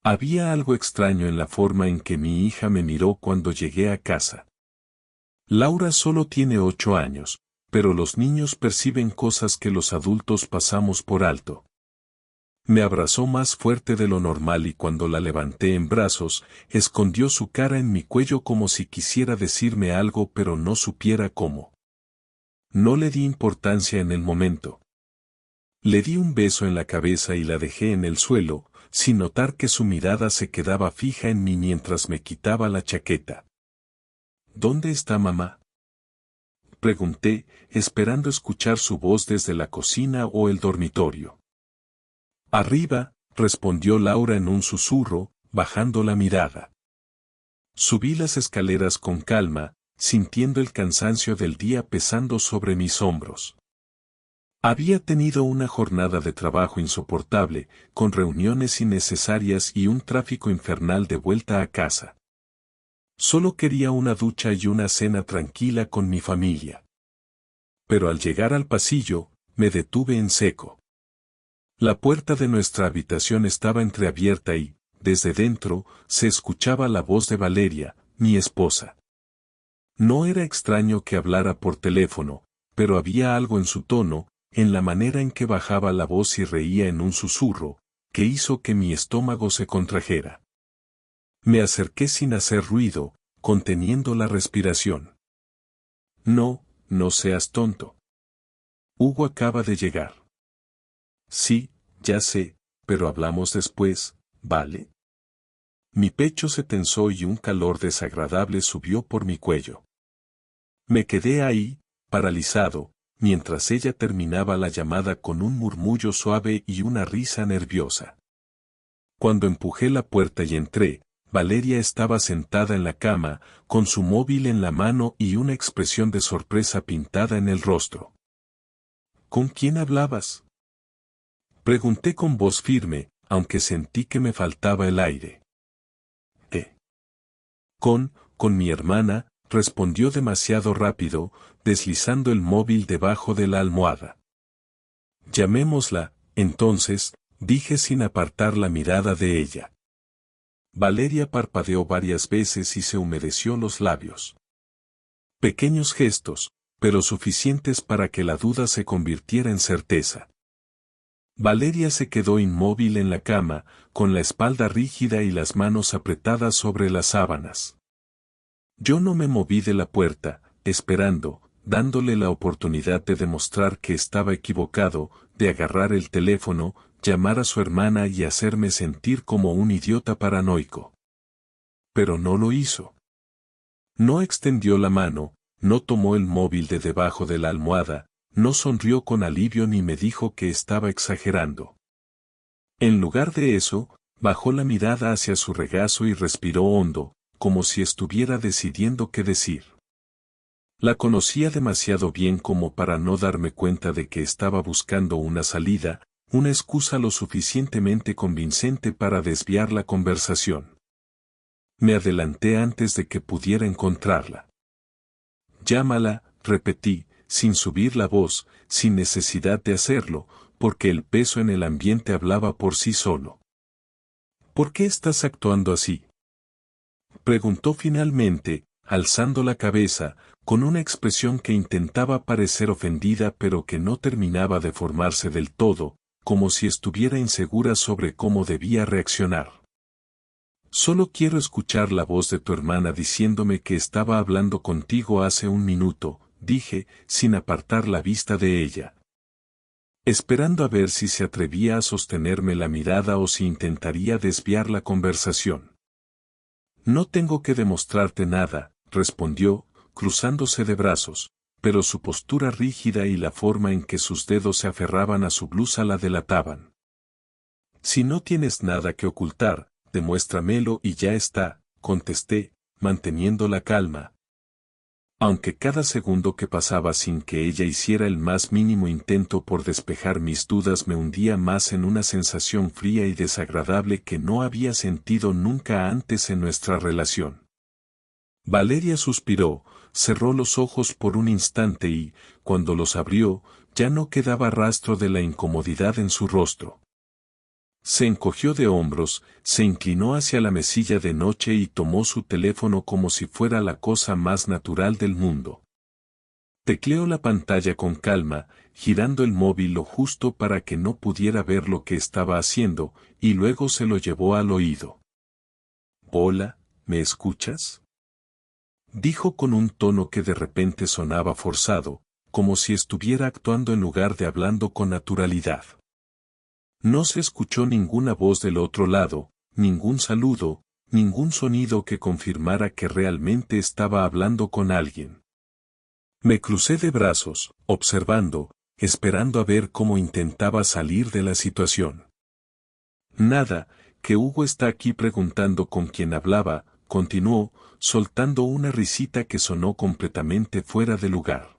Había algo extraño en la forma en que mi hija me miró cuando llegué a casa. Laura solo tiene 8 años, pero los niños perciben cosas que los adultos pasamos por alto. Me abrazó más fuerte de lo normal y cuando la levanté en brazos, escondió su cara en mi cuello como si quisiera decirme algo pero no supiera cómo. No le di importancia en el momento. Le di un beso en la cabeza y la dejé en el suelo, sin notar que su mirada se quedaba fija en mí mientras me quitaba la chaqueta. ¿Dónde está mamá?, pregunté, esperando escuchar su voz desde la cocina o el dormitorio. Arriba, respondió Laura en un susurro, bajando la mirada. Subí las escaleras con calma, sintiendo el cansancio del día pesando sobre mis hombros. Había tenido una jornada de trabajo insoportable, con reuniones innecesarias y un tráfico infernal de vuelta a casa. Solo quería una ducha y una cena tranquila con mi familia. Pero al llegar al pasillo, me detuve en seco. La puerta de nuestra habitación estaba entreabierta y, desde dentro, se escuchaba la voz de Valeria, mi esposa. No era extraño que hablara por teléfono, pero había algo en su tono, en la manera en que bajaba la voz y reía en un susurro, que hizo que mi estómago se contrajera. Me acerqué sin hacer ruido, conteniendo la respiración. No, no seas tonto. Hugo acaba de llegar. Sí, ya sé, pero hablamos después, ¿vale? Mi pecho se tensó y un calor desagradable subió por mi cuello. Me quedé ahí, paralizado, mientras ella terminaba la llamada con un murmullo suave y una risa nerviosa. Cuando empujé la puerta y entré, Valeria estaba sentada en la cama, con su móvil en la mano y una expresión de sorpresa pintada en el rostro. ¿Con quién hablabas?, pregunté con voz firme, aunque sentí que me faltaba el aire. Con mi hermana, respondió demasiado rápido, deslizando el móvil debajo de la almohada. Llamémosla, entonces, dije sin apartar la mirada de ella. Valeria parpadeó varias veces y se humedeció los labios. Pequeños gestos, pero suficientes para que la duda se convirtiera en certeza. Valeria se quedó inmóvil en la cama, con la espalda rígida y las manos apretadas sobre las sábanas. Yo no me moví de la puerta, esperando, dándole la oportunidad de demostrar que estaba equivocado, de agarrar el teléfono, llamar a su hermana y hacerme sentir como un idiota paranoico. Pero no lo hizo. No extendió la mano, no tomó el móvil de debajo de la almohada, no sonrió con alivio ni me dijo que estaba exagerando. En lugar de eso, bajó la mirada hacia su regazo y respiró hondo, como si estuviera decidiendo qué decir. La conocía demasiado bien como para no darme cuenta de que estaba buscando una salida, una excusa lo suficientemente convincente para desviar la conversación. Me adelanté antes de que pudiera encontrarla. Llámala, repetí, sin subir la voz, sin necesidad de hacerlo, porque el peso en el ambiente hablaba por sí solo. ¿Por qué estás actuando así?, preguntó finalmente, alzando la cabeza, con una expresión que intentaba parecer ofendida pero que no terminaba de formarse del todo, como si estuviera insegura sobre cómo debía reaccionar. Solo quiero escuchar la voz de tu hermana diciéndome que estaba hablando contigo hace un minuto, dije, sin apartar la vista de ella. Esperando a ver si se atrevía a sostenerme la mirada o si intentaría desviar la conversación. No tengo que demostrarte nada, respondió, cruzándose de brazos, pero su postura rígida y la forma en que sus dedos se aferraban a su blusa la delataban. Si no tienes nada que ocultar, demuéstramelo y ya está, contesté, manteniendo la calma. Aunque cada segundo que pasaba sin que ella hiciera el más mínimo intento por despejar mis dudas me hundía más en una sensación fría y desagradable que no había sentido nunca antes en nuestra relación. Valeria suspiró, cerró los ojos por un instante y, cuando los abrió, ya no quedaba rastro de la incomodidad en su rostro. Se encogió de hombros, se inclinó hacia la mesilla de noche y tomó su teléfono como si fuera la cosa más natural del mundo. Tecleó la pantalla con calma, girando el móvil lo justo para que no pudiera ver lo que estaba haciendo, y luego se lo llevó al oído. «Hola, ¿me escuchas?», dijo con un tono que de repente sonaba forzado, como si estuviera actuando en lugar de hablando con naturalidad. No se escuchó ninguna voz del otro lado, ningún saludo, ningún sonido que confirmara que realmente estaba hablando con alguien. Me crucé de brazos, observando, esperando a ver cómo intentaba salir de la situación. «Nada, que Hugo está aquí preguntando con quién hablaba», continuó, soltando una risita que sonó completamente fuera de lugar.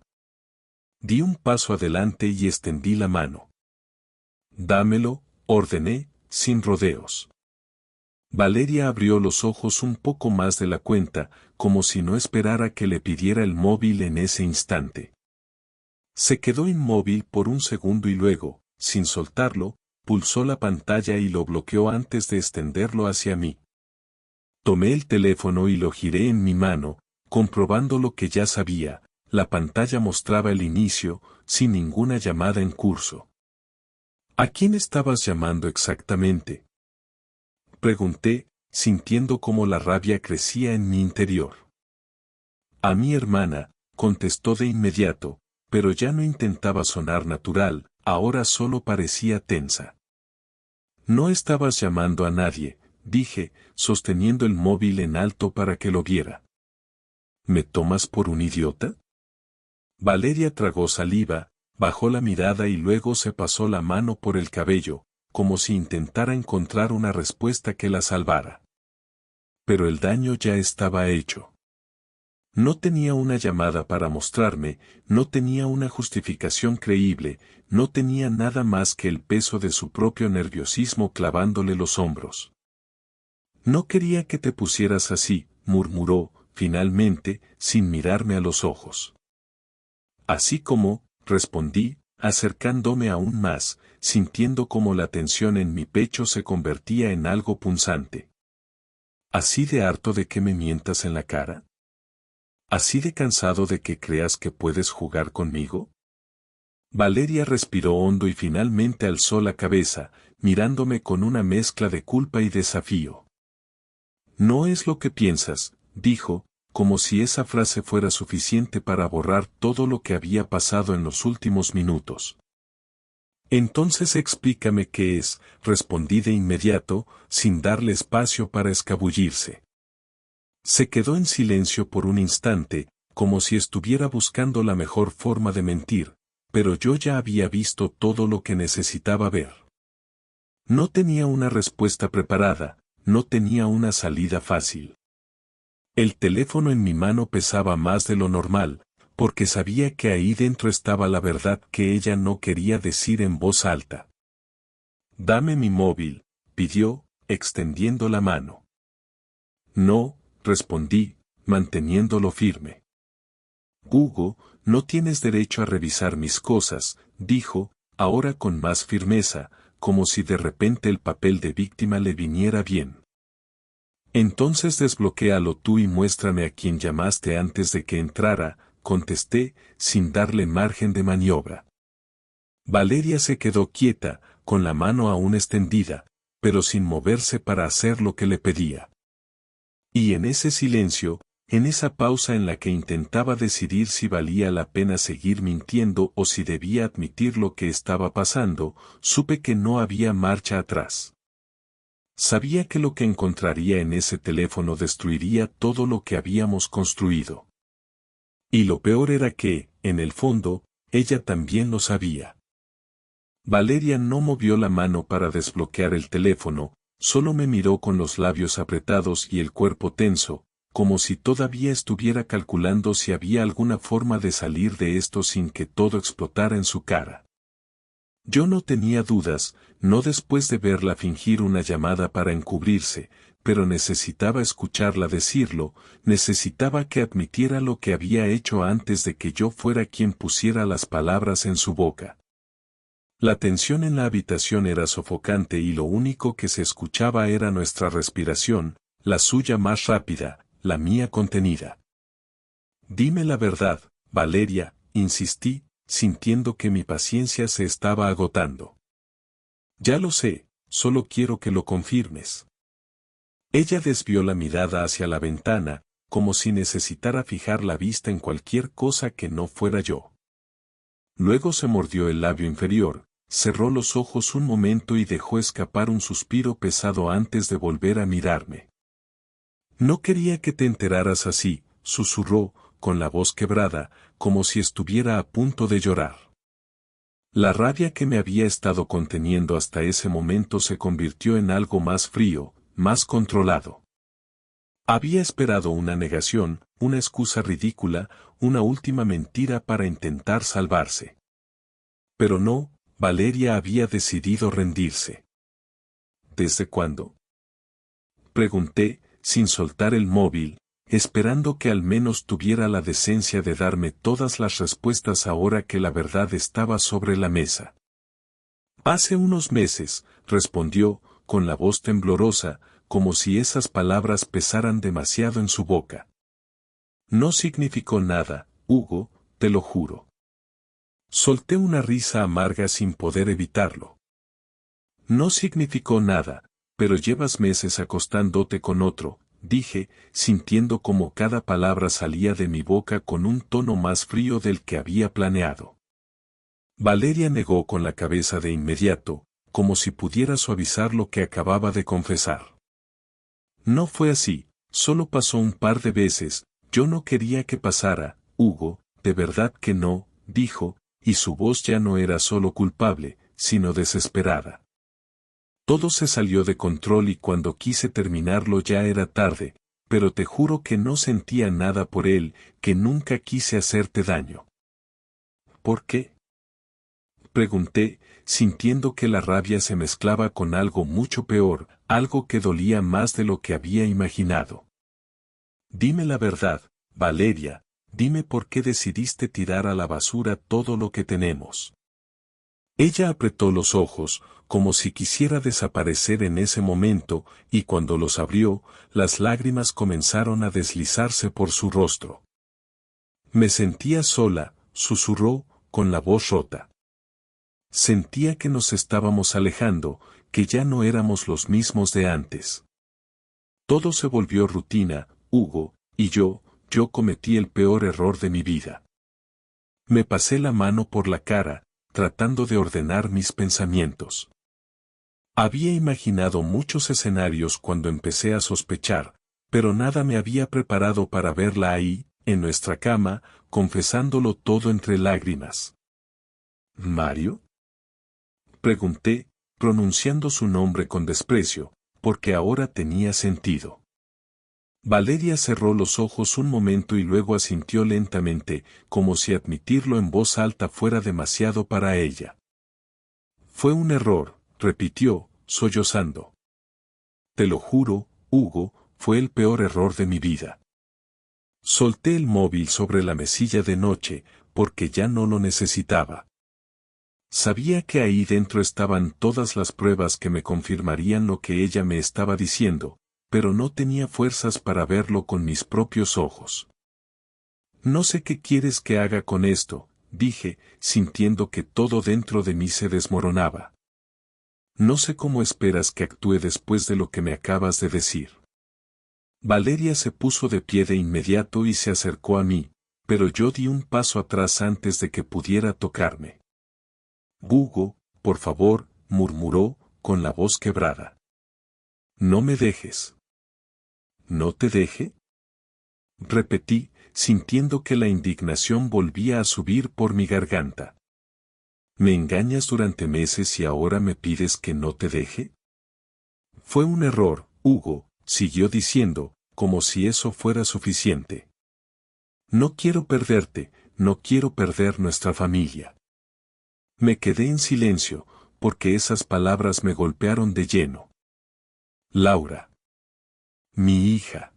Di un paso adelante y extendí la mano. «Dámelo», ordené, sin rodeos. Valeria abrió los ojos un poco más de la cuenta, como si no esperara que le pidiera el móvil en ese instante. Se quedó inmóvil por un segundo y luego, sin soltarlo, pulsó la pantalla y lo bloqueó antes de extenderlo hacia mí. Tomé el teléfono y lo giré en mi mano, comprobando lo que ya sabía, la pantalla mostraba el inicio, sin ninguna llamada en curso. «¿A quién estabas llamando exactamente?», pregunté, sintiendo cómo la rabia crecía en mi interior. «A mi hermana», contestó de inmediato, pero ya no intentaba sonar natural, ahora solo parecía tensa. «No estabas llamando a nadie», dije, sosteniendo el móvil en alto para que lo viera. «¿Me tomas por un idiota?». Valeria tragó saliva, bajó la mirada y luego se pasó la mano por el cabello, como si intentara encontrar una respuesta que la salvara. Pero el daño ya estaba hecho. No tenía una llamada para mostrarme, no tenía una justificación creíble, no tenía nada más que el peso de su propio nerviosismo clavándole los hombros. «No quería que te pusieras así», murmuró, finalmente, sin mirarme a los ojos. «Así como», respondí, acercándome aún más, sintiendo como la tensión en mi pecho se convertía en algo punzante. «¿Así de harto de que me mientas en la cara? ¿Así de cansado de que creas que puedes jugar conmigo?». Valeria respiró hondo y finalmente alzó la cabeza, mirándome con una mezcla de culpa y desafío. «No es lo que piensas», dijo, como si esa frase fuera suficiente para borrar todo lo que había pasado en los últimos minutos. «Entonces explícame qué es», respondí de inmediato, sin darle espacio para escabullirse. Se quedó en silencio por un instante, como si estuviera buscando la mejor forma de mentir, pero yo ya había visto todo lo que necesitaba ver. No tenía una respuesta preparada, no tenía una salida fácil. El teléfono en mi mano pesaba más de lo normal, porque sabía que ahí dentro estaba la verdad que ella no quería decir en voz alta. «Dame mi móvil», pidió, extendiendo la mano. «No», respondí, manteniéndolo firme. «Hugo, no tienes derecho a revisar mis cosas», dijo, ahora con más firmeza, como si de repente el papel de víctima le viniera bien. «Entonces desbloquéalo tú y muéstrame a quién llamaste antes de que entrara», contesté, sin darle margen de maniobra. Valeria se quedó quieta, con la mano aún extendida, pero sin moverse para hacer lo que le pedía. Y en ese silencio, en esa pausa en la que intentaba decidir si valía la pena seguir mintiendo o si debía admitir lo que estaba pasando, supe que no había marcha atrás. Sabía que lo que encontraría en ese teléfono destruiría todo lo que habíamos construido. Y lo peor era que, en el fondo, ella también lo sabía. Valeria no movió la mano para desbloquear el teléfono, solo me miró con los labios apretados y el cuerpo tenso, como si todavía estuviera calculando si había alguna forma de salir de esto sin que todo explotara en su cara. Yo no tenía dudas, no después de verla fingir una llamada para encubrirse, pero necesitaba escucharla decirlo, necesitaba que admitiera lo que había hecho antes de que yo fuera quien pusiera las palabras en su boca. La tensión en la habitación era sofocante y lo único que se escuchaba era nuestra respiración, la suya más rápida, la mía contenida. Dime la verdad, Valeria, insistí, sintiendo que mi paciencia se estaba agotando. Ya lo sé, solo quiero que lo confirmes. Ella desvió la mirada hacia la ventana, como si necesitara fijar la vista en cualquier cosa que no fuera yo. Luego se mordió el labio inferior, cerró los ojos un momento y dejó escapar un suspiro pesado antes de volver a mirarme. No quería que te enteraras así, susurró, con la voz quebrada, como si estuviera a punto de llorar. La rabia que me había estado conteniendo hasta ese momento se convirtió en algo más frío, más controlado. Había esperado una negación, una excusa ridícula, una última mentira para intentar salvarse. Pero no, Valeria había decidido rendirse. ¿Desde cuándo? Pregunté, sin soltar el móvil, esperando que al menos tuviera la decencia de darme todas las respuestas ahora que la verdad estaba sobre la mesa. Hace unos meses, respondió, con la voz temblorosa, como si esas palabras pesaran demasiado en su boca. No significó nada, Hugo, te lo juro. Solté una risa amarga sin poder evitarlo. No significó nada, pero llevas meses acostándote con otro, dije, sintiendo como cada palabra salía de mi boca con un tono más frío del que había planeado. Valeria negó con la cabeza de inmediato, como si pudiera suavizar lo que acababa de confesar. No fue así, solo pasó un par de veces, yo no quería que pasara, Hugo, de verdad que no, dijo, y su voz ya no era solo culpable, sino desesperada. Todo se salió de control y cuando quise terminarlo ya era tarde, pero te juro que no sentía nada por él, que nunca quise hacerte daño. ¿Por qué? Pregunté, sintiendo que la rabia se mezclaba con algo mucho peor, algo que dolía más de lo que había imaginado. Dime la verdad, Valeria, dime por qué decidiste tirar a la basura todo lo que tenemos. Ella apretó los ojos, como si quisiera desaparecer en ese momento, y cuando los abrió, las lágrimas comenzaron a deslizarse por su rostro. Me sentía sola, susurró, con la voz rota. Sentía que nos estábamos alejando, que ya no éramos los mismos de antes. Todo se volvió rutina, Hugo, y yo cometí el peor error de mi vida. Me pasé la mano por la cara, tratando de ordenar mis pensamientos. Había imaginado muchos escenarios cuando empecé a sospechar, pero nada me había preparado para verla ahí, en nuestra cama, confesándolo todo entre lágrimas. ¿Mario? Pregunté, pronunciando su nombre con desprecio, porque ahora tenía sentido. Valeria cerró los ojos un momento y luego asintió lentamente, como si admitirlo en voz alta fuera demasiado para ella. Fue un error, repitió, sollozando. Te lo juro, Hugo, fue el peor error de mi vida. Solté el móvil sobre la mesilla de noche, porque ya no lo necesitaba. Sabía que ahí dentro estaban todas las pruebas que me confirmarían lo que ella me estaba diciendo, pero no tenía fuerzas para verlo con mis propios ojos. No sé qué quieres que haga con esto, dije, sintiendo que todo dentro de mí se desmoronaba. No sé cómo esperas que actúe después de lo que me acabas de decir. Valeria se puso de pie de inmediato y se acercó a mí, pero yo di un paso atrás antes de que pudiera tocarme. Hugo, por favor, murmuró, con la voz quebrada. No me dejes. ¿No te deje? Repetí, sintiendo que la indignación volvía a subir por mi garganta. ¿Me engañas durante meses y ahora me pides que no te deje? Fue un error, Hugo, siguió diciendo, como si eso fuera suficiente. No quiero perderte, no quiero perder nuestra familia. Me quedé en silencio, porque esas palabras me golpearon de lleno. Laura. Mi hija.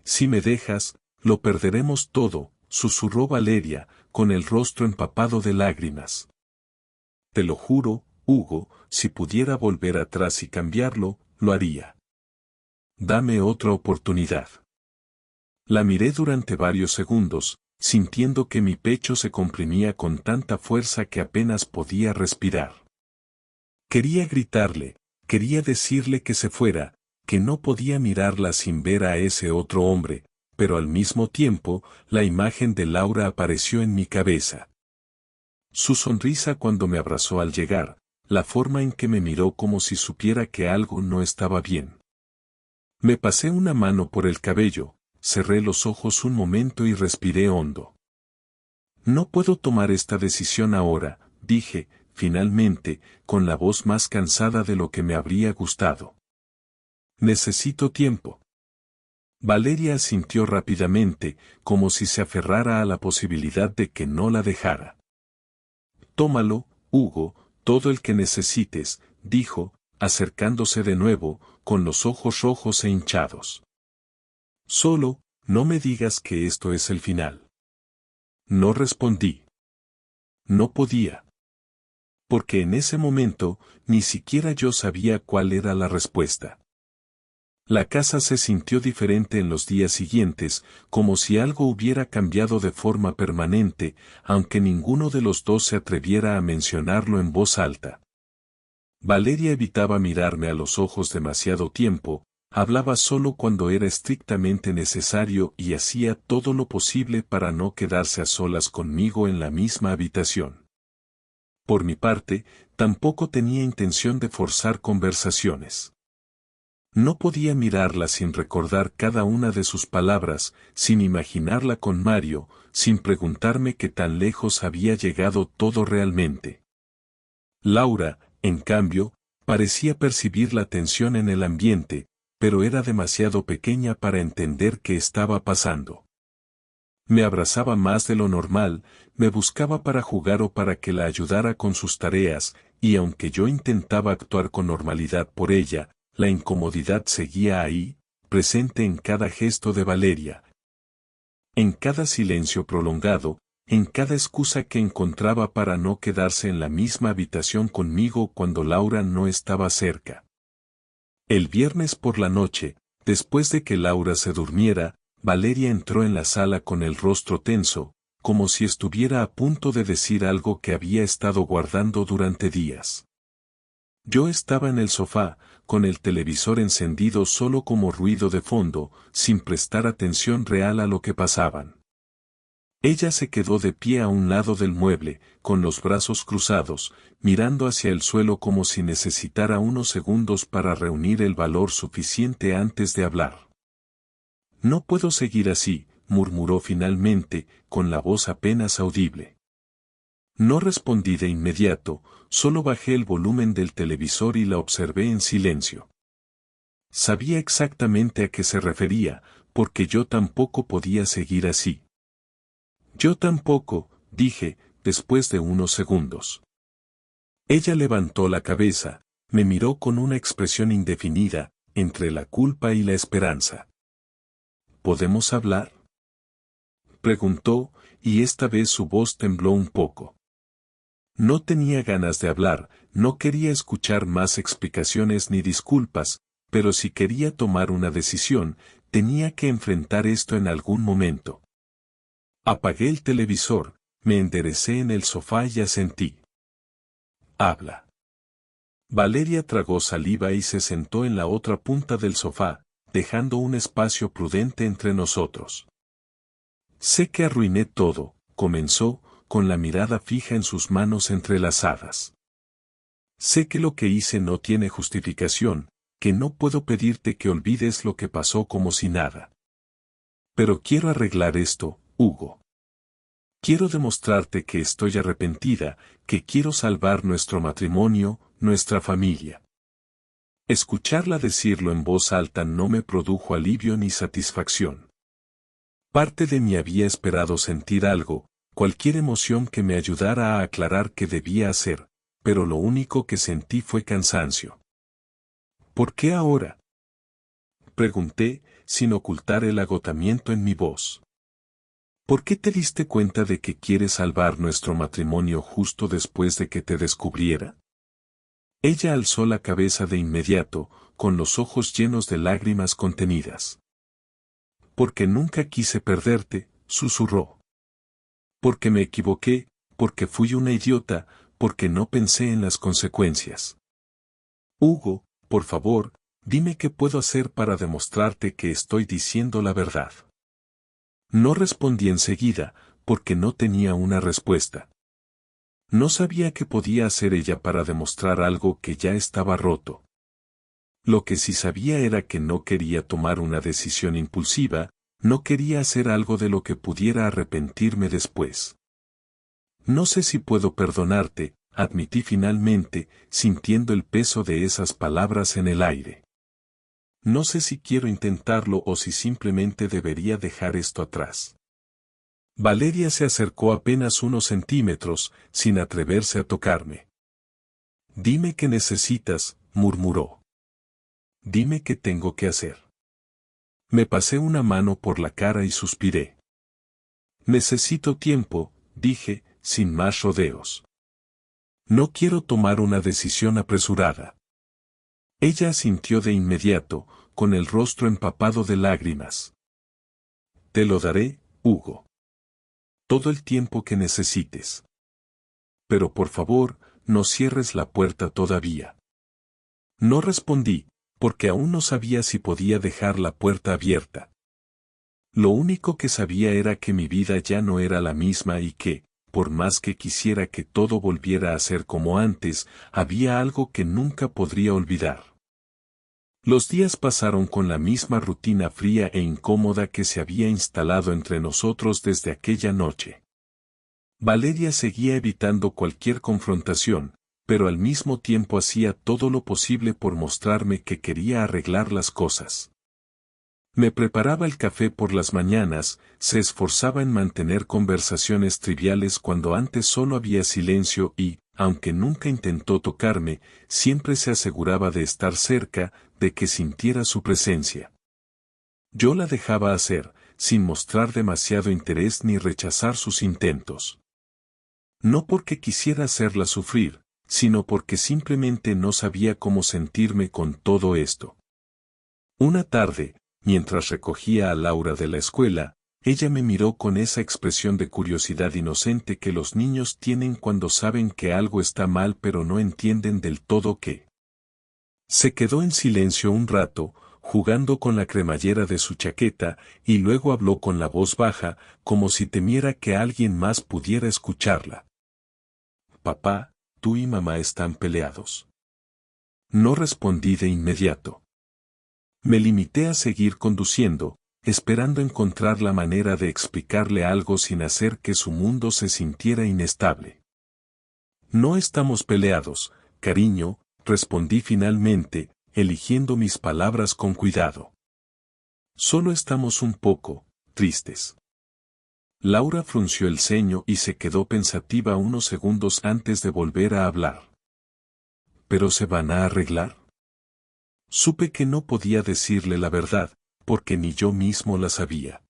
Si me dejas, lo perderemos todo, susurró Valeria, con el rostro empapado de lágrimas. Te lo juro, Hugo, si pudiera volver atrás y cambiarlo, lo haría. Dame otra oportunidad. La miré durante varios segundos, sintiendo que mi pecho se comprimía con tanta fuerza que apenas podía respirar. Quería gritarle, quería decirle que se fuera, que no podía mirarla sin ver a ese otro hombre, pero al mismo tiempo, la imagen de Laura apareció en mi cabeza. Su sonrisa cuando me abrazó al llegar, la forma en que me miró como si supiera que algo no estaba bien. Me pasé una mano por el cabello, cerré los ojos un momento y respiré hondo. No puedo tomar esta decisión ahora, dije, finalmente, con la voz más cansada de lo que me habría gustado. Necesito tiempo. Valeria asintió rápidamente, como si se aferrara a la posibilidad de que no la dejara. Tómalo, Hugo, todo el que necesites, dijo, acercándose de nuevo, con los ojos rojos e hinchados. Solo, no me digas que esto es el final. No respondí. No podía. Porque en ese momento, ni siquiera yo sabía cuál era la respuesta. La casa se sintió diferente en los días siguientes, como si algo hubiera cambiado de forma permanente, aunque ninguno de los dos se atreviera a mencionarlo en voz alta. Valeria evitaba mirarme a los ojos demasiado tiempo, hablaba solo cuando era estrictamente necesario y hacía todo lo posible para no quedarse a solas conmigo en la misma habitación. Por mi parte, tampoco tenía intención de forzar conversaciones. No podía mirarla sin recordar cada una de sus palabras, sin imaginarla con Mario, sin preguntarme qué tan lejos había llegado todo realmente. Laura, en cambio, parecía percibir la tensión en el ambiente, pero era demasiado pequeña para entender qué estaba pasando. Me abrazaba más de lo normal, me buscaba para jugar o para que la ayudara con sus tareas, y aunque yo intentaba actuar con normalidad por ella, la incomodidad seguía ahí, presente en cada gesto de Valeria. En cada silencio prolongado, en cada excusa que encontraba para no quedarse en la misma habitación conmigo cuando Laura no estaba cerca. El viernes por la noche, después de que Laura se durmiera, Valeria entró en la sala con el rostro tenso, como si estuviera a punto de decir algo que había estado guardando durante días. Yo estaba en el sofá, con el televisor encendido solo como ruido de fondo, sin prestar atención real a lo que pasaban. Ella se quedó de pie a un lado del mueble, con los brazos cruzados, mirando hacia el suelo como si necesitara unos segundos para reunir el valor suficiente antes de hablar. No puedo seguir así, murmuró finalmente, con la voz apenas audible. No respondí de inmediato, solo bajé el volumen del televisor y la observé en silencio. Sabía exactamente a qué se refería, porque yo tampoco podía seguir así. Yo tampoco, dije, después de unos segundos. Ella levantó la cabeza, me miró con una expresión indefinida, entre la culpa y la esperanza. ¿Podemos hablar?, preguntó, y esta vez su voz tembló un poco. No tenía ganas de hablar, no quería escuchar más explicaciones ni disculpas, pero si quería tomar una decisión, tenía que enfrentar esto en algún momento. Apagué el televisor, me enderecé en el sofá y asentí. Habla. Valeria tragó saliva y se sentó en la otra punta del sofá, dejando un espacio prudente entre nosotros. Sé que arruiné todo, comenzó, con la mirada fija en sus manos entrelazadas. Sé que lo que hice no tiene justificación, que no puedo pedirte que olvides lo que pasó como si nada. Pero quiero arreglar esto, Hugo. Quiero demostrarte que estoy arrepentida, que quiero salvar nuestro matrimonio, nuestra familia. Escucharla decirlo en voz alta no me produjo alivio ni satisfacción. Parte de mí había esperado sentir algo, cualquier emoción que me ayudara a aclarar qué debía hacer, pero lo único que sentí fue cansancio. ¿Por qué ahora?, pregunté, sin ocultar el agotamiento en mi voz. ¿Por qué te diste cuenta de que quieres salvar nuestro matrimonio justo después de que te descubriera? Ella alzó la cabeza de inmediato, con los ojos llenos de lágrimas contenidas. Porque nunca quise perderte, susurró. Porque me equivoqué, porque fui una idiota, porque no pensé en las consecuencias. Hugo, por favor, dime qué puedo hacer para demostrarte que estoy diciendo la verdad. No respondí enseguida, porque no tenía una respuesta. No sabía qué podía hacer ella para demostrar algo que ya estaba roto. Lo que sí sabía era que no quería tomar una decisión impulsiva, no quería hacer algo de lo que pudiera arrepentirme después. No sé si puedo perdonarte, admití finalmente, sintiendo el peso de esas palabras en el aire. No sé si quiero intentarlo o si simplemente debería dejar esto atrás. Valeria se acercó apenas unos centímetros, sin atreverse a tocarme. Dime qué necesitas, murmuró. Dime qué tengo que hacer. Me pasé una mano por la cara y suspiré. Necesito tiempo, dije, sin más rodeos. No quiero tomar una decisión apresurada. Ella asintió de inmediato, con el rostro empapado de lágrimas. Te lo daré, Hugo. Todo el tiempo que necesites. Pero por favor, no cierres la puerta todavía. No respondí, porque aún no sabía si podía dejar la puerta abierta. Lo único que sabía era que mi vida ya no era la misma y que, por más que quisiera que todo volviera a ser como antes, había algo que nunca podría olvidar. Los días pasaron con la misma rutina fría e incómoda que se había instalado entre nosotros desde aquella noche. Valeria seguía evitando cualquier confrontación, pero al mismo tiempo hacía todo lo posible por mostrarme que quería arreglar las cosas. Me preparaba el café por las mañanas, se esforzaba en mantener conversaciones triviales cuando antes solo había silencio y, aunque nunca intentó tocarme, siempre se aseguraba de estar cerca, de que sintiera su presencia. Yo la dejaba hacer, sin mostrar demasiado interés ni rechazar sus intentos. No porque quisiera hacerla sufrir, sino porque simplemente no sabía cómo sentirme con todo esto. Una tarde, mientras recogía a Laura de la escuela, ella me miró con esa expresión de curiosidad inocente que los niños tienen cuando saben que algo está mal pero no entienden del todo qué. Se quedó en silencio un rato, jugando con la cremallera de su chaqueta, y luego habló con la voz baja, como si temiera que alguien más pudiera escucharla. Papá, tú y mamá están peleados. No respondí de inmediato. Me limité a seguir conduciendo, esperando encontrar la manera de explicarle algo sin hacer que su mundo se sintiera inestable. No estamos peleados, cariño, respondí finalmente, eligiendo mis palabras con cuidado. Solo estamos un poco tristes. Laura frunció el ceño y se quedó pensativa unos segundos antes de volver a hablar. ¿Pero se van a arreglar? Supe que no podía decirle la verdad, porque ni yo mismo la sabía.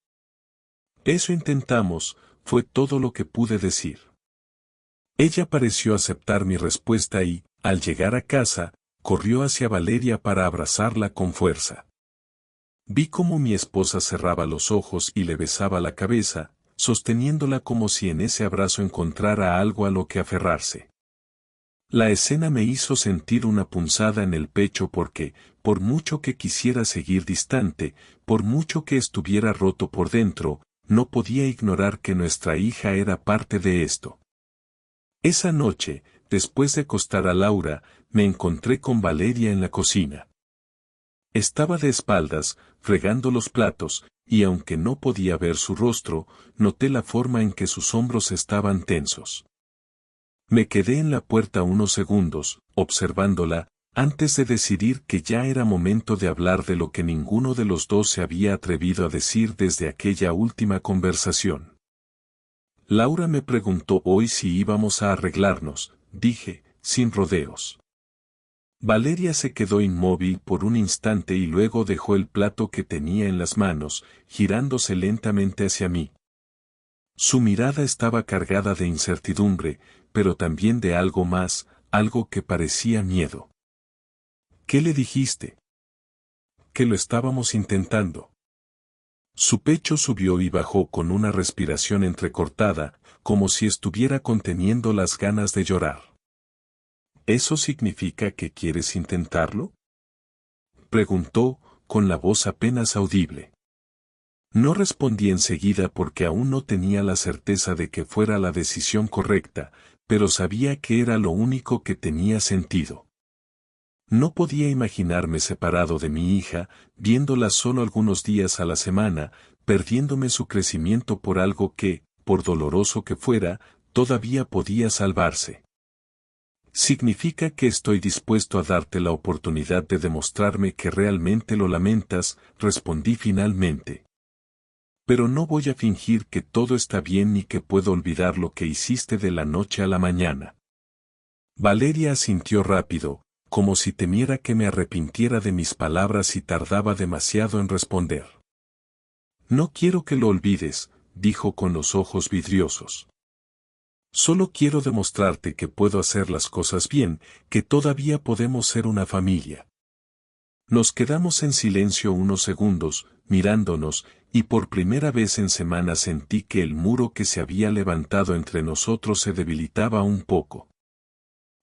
Eso intentamos, fue todo lo que pude decir. Ella pareció aceptar mi respuesta y, al llegar a casa, corrió hacia Valeria para abrazarla con fuerza. Vi cómo mi esposa cerraba los ojos y le besaba la cabeza, sosteniéndola como si en ese abrazo encontrara algo a lo que aferrarse. La escena me hizo sentir una punzada en el pecho porque, por mucho que quisiera seguir distante, por mucho que estuviera roto por dentro, no podía ignorar que nuestra hija era parte de esto. Esa noche, después de acostar a Laura, me encontré con Valeria en la cocina. Estaba de espaldas, fregando los platos, y aunque no podía ver su rostro, noté la forma en que sus hombros estaban tensos. Me quedé en la puerta unos segundos, observándola, antes de decidir que ya era momento de hablar de lo que ninguno de los dos se había atrevido a decir desde aquella última conversación. Laura me preguntó hoy si íbamos a arreglarnos, dije, sin rodeos. Valeria se quedó inmóvil por un instante y luego dejó el plato que tenía en las manos, girándose lentamente hacia mí. Su mirada estaba cargada de incertidumbre, pero también de algo más, algo que parecía miedo. ¿Qué le dijiste? Que lo estábamos intentando. Su pecho subió y bajó con una respiración entrecortada, como si estuviera conteniendo las ganas de llorar. ¿Eso significa que quieres intentarlo? Preguntó, con la voz apenas audible. No respondí enseguida porque aún no tenía la certeza de que fuera la decisión correcta, pero sabía que era lo único que tenía sentido. No podía imaginarme separado de mi hija, viéndola solo algunos días a la semana, perdiéndome su crecimiento por algo que, por doloroso que fuera, todavía podía salvarse. Significa que estoy dispuesto a darte la oportunidad de demostrarme que realmente lo lamentas, respondí finalmente. Pero no voy a fingir que todo está bien ni que puedo olvidar lo que hiciste de la noche a la mañana. Valeria asintió rápido, como si temiera que me arrepintiera de mis palabras y tardaba demasiado en responder. No quiero que lo olvides, dijo con los ojos vidriosos. Solo quiero demostrarte que puedo hacer las cosas bien, que todavía podemos ser una familia. Nos quedamos en silencio unos segundos, mirándonos, y por primera vez en semanas sentí que el muro que se había levantado entre nosotros se debilitaba un poco.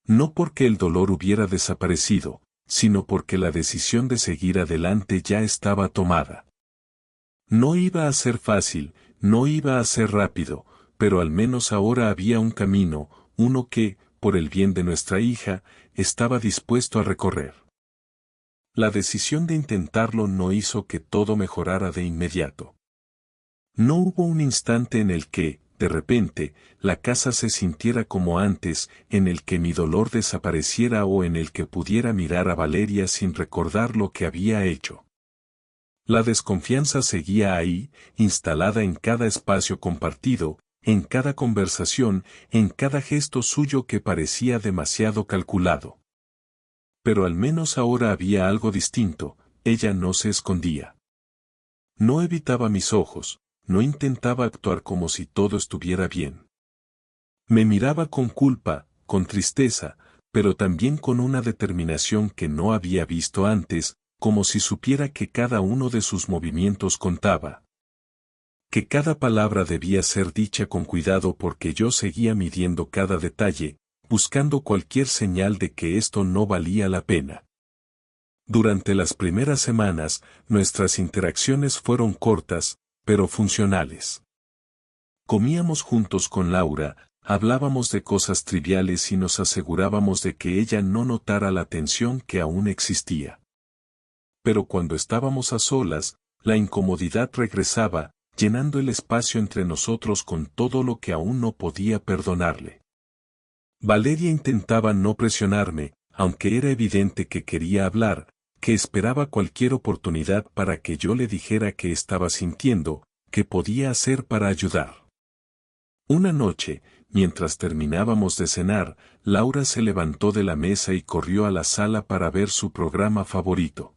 No porque el dolor hubiera desaparecido, sino porque la decisión de seguir adelante ya estaba tomada. No iba a ser fácil, no iba a ser rápido, pero al menos ahora había un camino, uno que, por el bien de nuestra hija, estaba dispuesto a recorrer. La decisión de intentarlo no hizo que todo mejorara de inmediato. No hubo un instante en el que, de repente, la casa se sintiera como antes, en el que mi dolor desapareciera o en el que pudiera mirar a Valeria sin recordar lo que había hecho. La desconfianza seguía ahí, instalada en cada espacio compartido, en cada conversación, en cada gesto suyo que parecía demasiado calculado. Pero al menos ahora había algo distinto, ella no se escondía. No evitaba mis ojos, no intentaba actuar como si todo estuviera bien. Me miraba con culpa, con tristeza, pero también con una determinación que no había visto antes, como si supiera que cada uno de sus movimientos contaba. Que cada palabra debía ser dicha con cuidado porque yo seguía midiendo cada detalle, buscando cualquier señal de que esto no valía la pena. Durante las primeras semanas, nuestras interacciones fueron cortas, pero funcionales. Comíamos juntos con Laura, hablábamos de cosas triviales y nos asegurábamos de que ella no notara la tensión que aún existía. Pero cuando estábamos a solas, la incomodidad regresaba, llenando el espacio entre nosotros con todo lo que aún no podía perdonarle. Valeria intentaba no presionarme, aunque era evidente que quería hablar, que esperaba cualquier oportunidad para que yo le dijera qué estaba sintiendo, qué podía hacer para ayudar. Una noche, mientras terminábamos de cenar, Laura se levantó de la mesa y corrió a la sala para ver su programa favorito.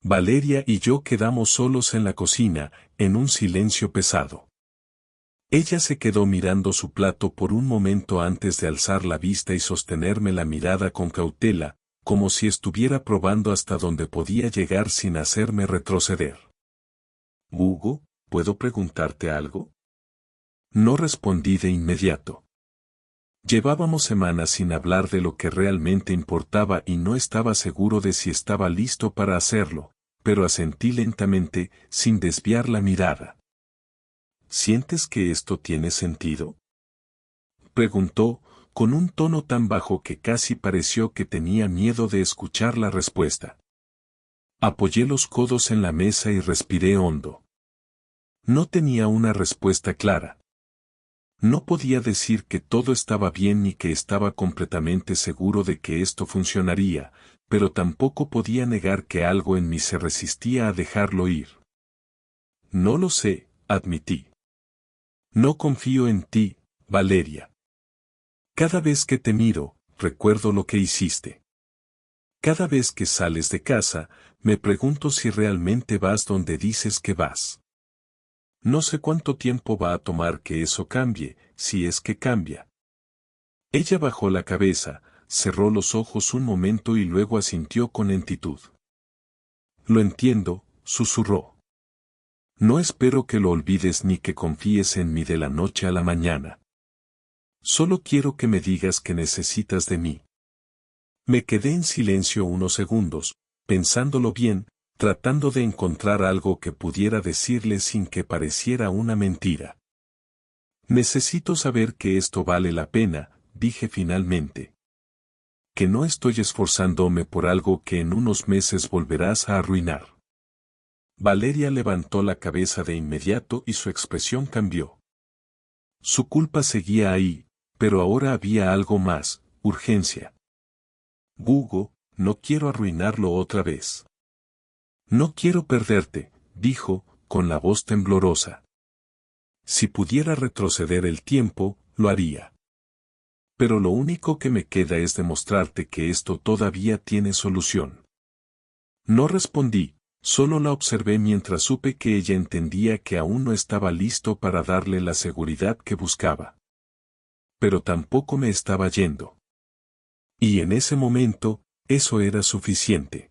Valeria y yo quedamos solos en la cocina, en un silencio pesado. Ella se quedó mirando su plato por un momento antes de alzar la vista y sostenerme la mirada con cautela, como si estuviera probando hasta dónde podía llegar sin hacerme retroceder. «Hugo, ¿puedo preguntarte algo?». No respondí de inmediato. Llevábamos semanas sin hablar de lo que realmente importaba y no estaba seguro de si estaba listo para hacerlo, pero asentí lentamente, sin desviar la mirada. «¿Sientes que esto tiene sentido?», preguntó, con un tono tan bajo que casi pareció que tenía miedo de escuchar la respuesta. Apoyé los codos en la mesa y respiré hondo. No tenía una respuesta clara. No podía decir que todo estaba bien ni que estaba completamente seguro de que esto funcionaría, pero tampoco podía negar que algo en mí se resistía a dejarlo ir. «No lo sé», admití. «No confío en ti, Valeria. Cada vez que te miro, recuerdo lo que hiciste. Cada vez que sales de casa, me pregunto si realmente vas donde dices que vas. No sé cuánto tiempo va a tomar que eso cambie, si es que cambia. Ella bajó la cabeza, cerró los ojos un momento y luego asintió con lentitud. Lo entiendo, susurró. No espero que lo olvides ni que confíes en mí de la noche a la mañana. Solo quiero que me digas que necesitas de mí. Me quedé en silencio unos segundos, pensándolo bien, tratando de encontrar algo que pudiera decirle sin que pareciera una mentira. Necesito saber que esto vale la pena, dije finalmente. Que no estoy esforzándome por algo que en unos meses volverás a arruinar. Valeria levantó la cabeza de inmediato y su expresión cambió. Su culpa seguía ahí, pero ahora había algo más, urgencia. Hugo, no quiero arruinarlo otra vez. No quiero perderte, dijo, con la voz temblorosa. Si pudiera retroceder el tiempo, lo haría. Pero lo único que me queda es demostrarte que esto todavía tiene solución. No respondí, solo la observé mientras supe que ella entendía que aún no estaba listo para darle la seguridad que buscaba. Pero tampoco me estaba yendo. Y en ese momento, eso era suficiente.